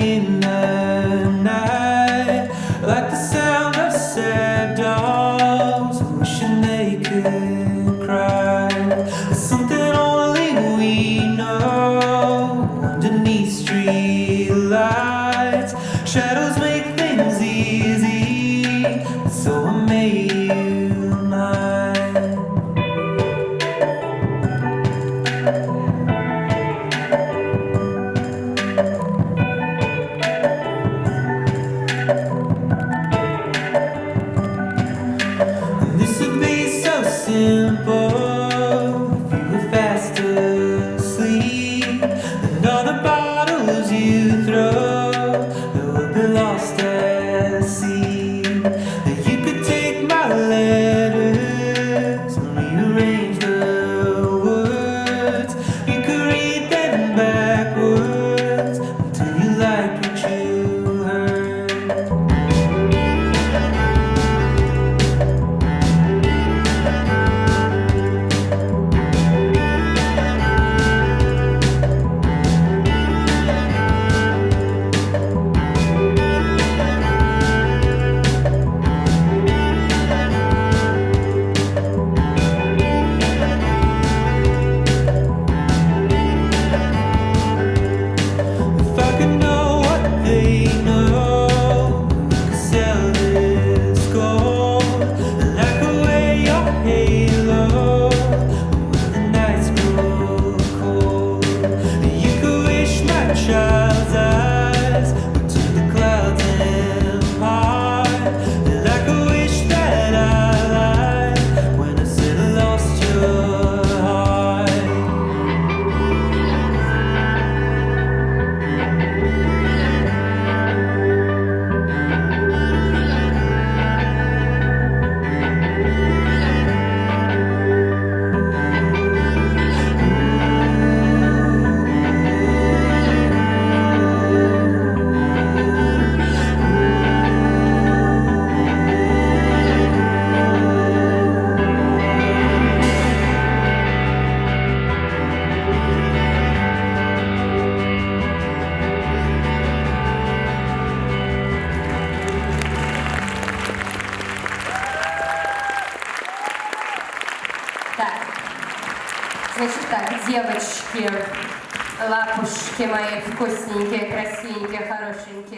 in the night, like the sound of sad dogs wishing they could cry. There's something only we know underneath street lights. Shadows make things easy, so I made you mine. This would be so simple if you were fast asleep, and all the bottles you throw will be lost at sea. That you could take my letters and rearrange the words. You could read them backwards until you liked what you heard. If I could know what they know, we could sell this gold, and I could wear your halo when the nights grow cold. You could wish my child's eyes were to the clouds and part, and I could wish that I lied when I said I lost your heart. Так, значит так, девочки, лапушки мои вкусненькие, красивенькие, хорошенькие.